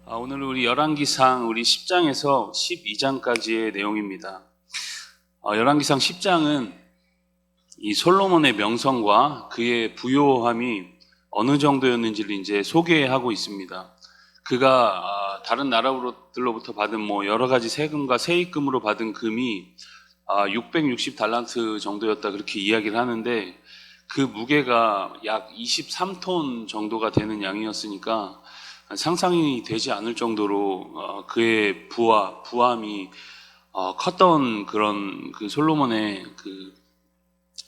오늘 우리 열왕기상 우리 10장에서 12장까지의 내용입니다. 열왕기상 10장은 이 솔로몬의 명성과 그의 부요함이 어느 정도였는지를 이제 소개하고 있습니다. 그가 다른 나라들로부터 받은 여러 가지 세금과 세입금으로 받은 금이 660달란트 정도였다, 그렇게 이야기를 하는데, 그 무게가 약 23톤 정도가 되는 양이었으니까 상상이 되지 않을 정도로 그의 부함이 컸던 그런 그 솔로몬의 그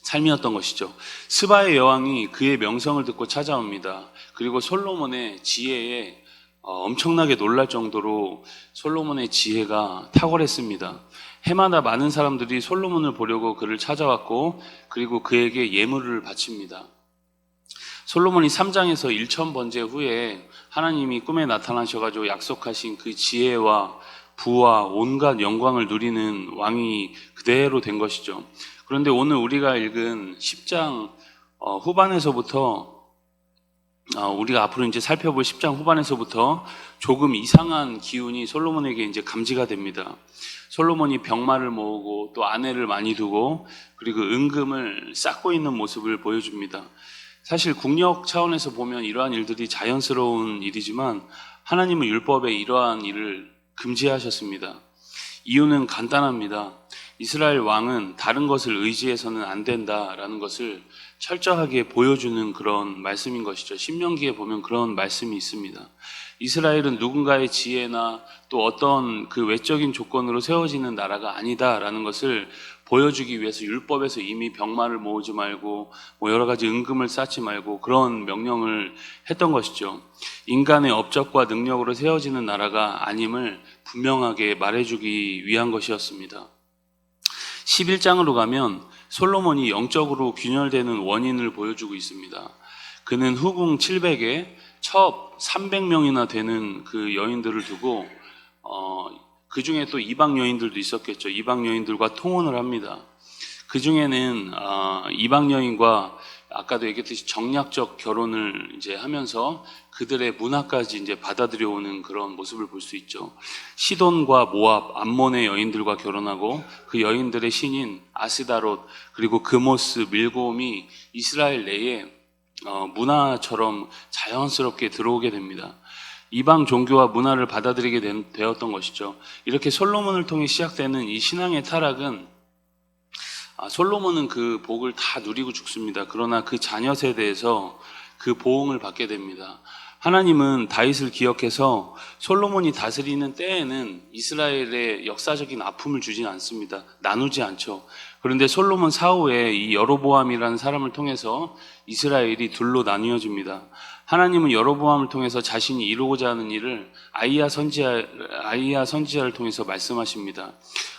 삶이었던 것이죠. 스바의 여왕이 그의 명성을 듣고 찾아옵니다. 그리고 솔로몬의 지혜에 엄청나게 놀랄 정도로 솔로몬의 지혜가 탁월했습니다. 해마다 많은 사람들이 솔로몬을 보려고 그를 찾아왔고, 그리고 그에게 예물을 바칩니다. 솔로몬이 3장에서 1000번제 후에 하나님이 꿈에 나타나셔가지고 약속하신 그 지혜와 부와 온갖 영광을 누리는 왕이 그대로 된 것이죠. 그런데 오늘 우리가 읽은 10장 후반에서부터, 우리가 앞으로 이제 살펴볼 10장 후반에서부터 조금 이상한 기운이 솔로몬에게 이제 감지가 됩니다. 솔로몬이 병마를 모으고 또 아내를 많이 두고 그리고 은금을 쌓고 있는 모습을 보여줍니다. 사실 국력 차원에서 보면 이러한 일들이 자연스러운 일이지만 하나님은 율법에 이러한 일을 금지하셨습니다. 이유는 간단합니다. 이스라엘 왕은 다른 것을 의지해서는 안 된다라는 것을 철저하게 보여주는 그런 말씀인 것이죠. 신명기에 보면 그런 말씀이 있습니다. 이스라엘은 누군가의 지혜나 또 어떤 그 외적인 조건으로 세워지는 나라가 아니다라는 것을 보여주기 위해서 율법에서 이미 병마를 모으지 말고 여러 가지 은금을 쌓지 말고 그런 명령을 했던 것이죠. 인간의 업적과 능력으로 세워지는 나라가 아님을 분명하게 말해주기 위한 것이었습니다. 11장으로 가면 솔로몬이 영적으로 균열되는 원인을 보여주고 있습니다. 그는 후궁 700에 첩 300명이나 되는 그 여인들을 두고 그 중에 또 이방 여인들도 있었겠죠. 이방 여인들과 통혼을 합니다. 그 중에는 이방 여인과 아까도 얘기했듯이 정략적 결혼을 이제 하면서 그들의 문화까지 이제 받아들여 오는 그런 모습을 볼 수 있죠. 시돈과 모압, 암몬의 여인들과 결혼하고 그 여인들의 신인 아스다롯 그리고 그모스, 밀곰이 이스라엘 내에 문화처럼 자연스럽게 들어오게 됩니다. 이방 종교와 문화를 받아들이게 되었던 것이죠. 이렇게 솔로몬을 통해 시작되는 이 신앙의 타락은, 솔로몬은 그 복을 다 누리고 죽습니다. 그러나 그 자녀 세대에서 그 보응을 받게 됩니다. 하나님은 다윗을 기억해서 솔로몬이 다스리는 때에는 이스라엘에 역사적인 아픔을 주진 않습니다. 나누지 않죠. 그런데 솔로몬 사후에 이 여로보암이라는 사람을 통해서 이스라엘이 둘로 나뉘어집니다. 하나님은 여로보암을 통해서 자신이 이루고자 하는 일을 아이야 선지자를 통해서 말씀하십니다.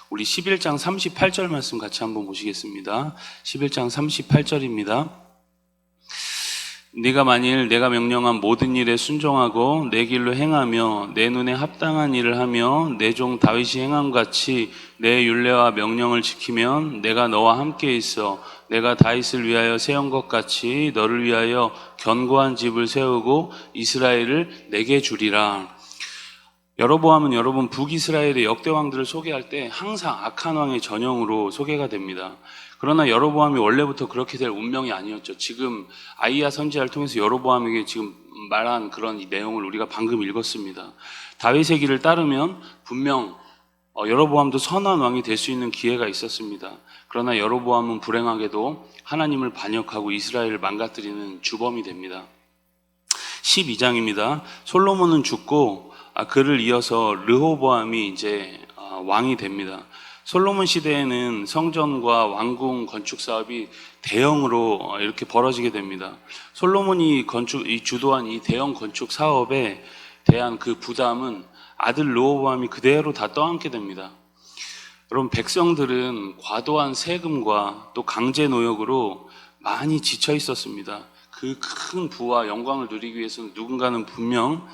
우리 11장 38절 말씀 같이 한번 보시겠습니다. 11장 38절입니다. 네가 만일 내가 명령한 모든 일에 순종하고 내 길로 행하며 내 눈에 합당한 일을 하며 내 종 다윗이 행함같이 내 율례와 명령을 지키면 내가 너와 함께 있어 내가 다윗을 위하여 세운 것 같이 너를 위하여 견고한 집을 세우고 이스라엘을 내게 주리라. 여로보암은 여러분 북이스라엘의 역대 왕들을 소개할 때 항상 악한 왕의 전형으로 소개가 됩니다. 그러나 여로보암이 원래부터 그렇게 될 운명이 아니었죠. 지금 아이야 선지자를 통해서 여로보암에게 지금 말한 그런 이 내용을 우리가 방금 읽었습니다. 다윗의 길을 따르면 분명 여로보암도 선한 왕이 될 수 있는 기회가 있었습니다. 그러나 여로보암은 불행하게도 하나님을 반역하고 이스라엘을 망가뜨리는 주범이 됩니다. 12장입니다. 솔로몬은 죽고 그를 이어서 르호보암이 이제 왕이 됩니다. 솔로몬 시대에는 성전과 왕궁 건축 사업이 대형으로 이렇게 벌어지게 됩니다. 솔로몬이 주도한 이 대형 건축 사업에 대한 그 부담은 아들 르호보암이 그대로 다 떠안게 됩니다. 여러분, 백성들은 과도한 세금과 또 강제 노역으로 많이 지쳐 있었습니다. 그 큰 부와 영광을 누리기 위해서는 누군가는 분명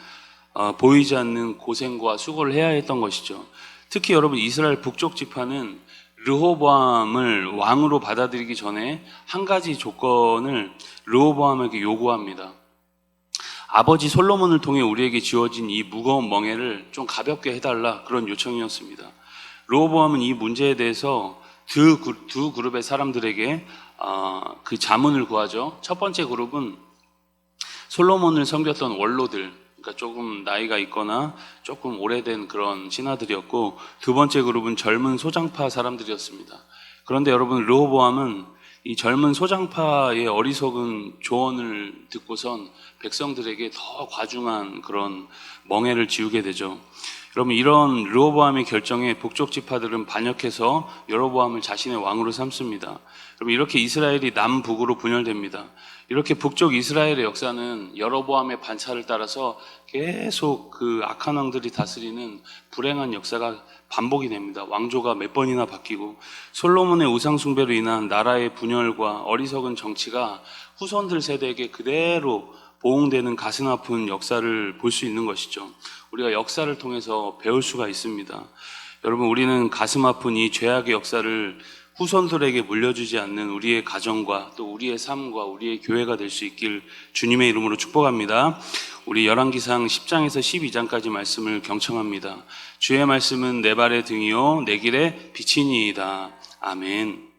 보이지 않는 고생과 수고를 해야 했던 것이죠. 특히 여러분, 이스라엘 북쪽 지파는 르호보암을 왕으로 받아들이기 전에 한 가지 조건을 르호보암에게 요구합니다. 아버지 솔로몬을 통해 우리에게 지어진 이 무거운 멍에를 좀 가볍게 해달라, 그런 요청이었습니다. 르호보암은 이 문제에 대해서 두 그룹의 사람들에게 그 자문을 구하죠. 첫 번째 그룹은 솔로몬을 섬겼던 원로들, 그러니까 조금 나이가 있거나 조금 오래된 그런 신하들이었고, 두 번째 그룹은 젊은 소장파 사람들이었습니다. 그런데 여러분, 르호보암은 이 젊은 소장파의 어리석은 조언을 듣고선 백성들에게 더 과중한 그런 멍에를 지우게 되죠. 여러분, 이런 르호보암의 결정에 북쪽 지파들은 반역해서 여로보암을 자신의 왕으로 삼습니다. 여러분, 이렇게 이스라엘이 남북으로 분열됩니다. 이렇게 북쪽 이스라엘의 역사는 여로보암의 반차를 따라서 계속 그 악한 왕들이 다스리는 불행한 역사가 반복이 됩니다. 왕조가 몇 번이나 바뀌고, 솔로몬의 우상 숭배로 인한 나라의 분열과 어리석은 정치가 후손들 세대에게 그대로 보응되는 가슴 아픈 역사를 볼 수 있는 것이죠. 우리가 역사를 통해서 배울 수가 있습니다. 여러분, 우리는 가슴 아픈 이 죄악의 역사를 후손들에게 물려주지 않는 우리의 가정과 또 우리의 삶과 우리의 교회가 될 수 있길 주님의 이름으로 축복합니다. 우리 열왕기상 10장에서 12장까지 말씀을 경청합니다. 주의 말씀은 내 발의 등이요 내 길의 빛이니이다. 아멘.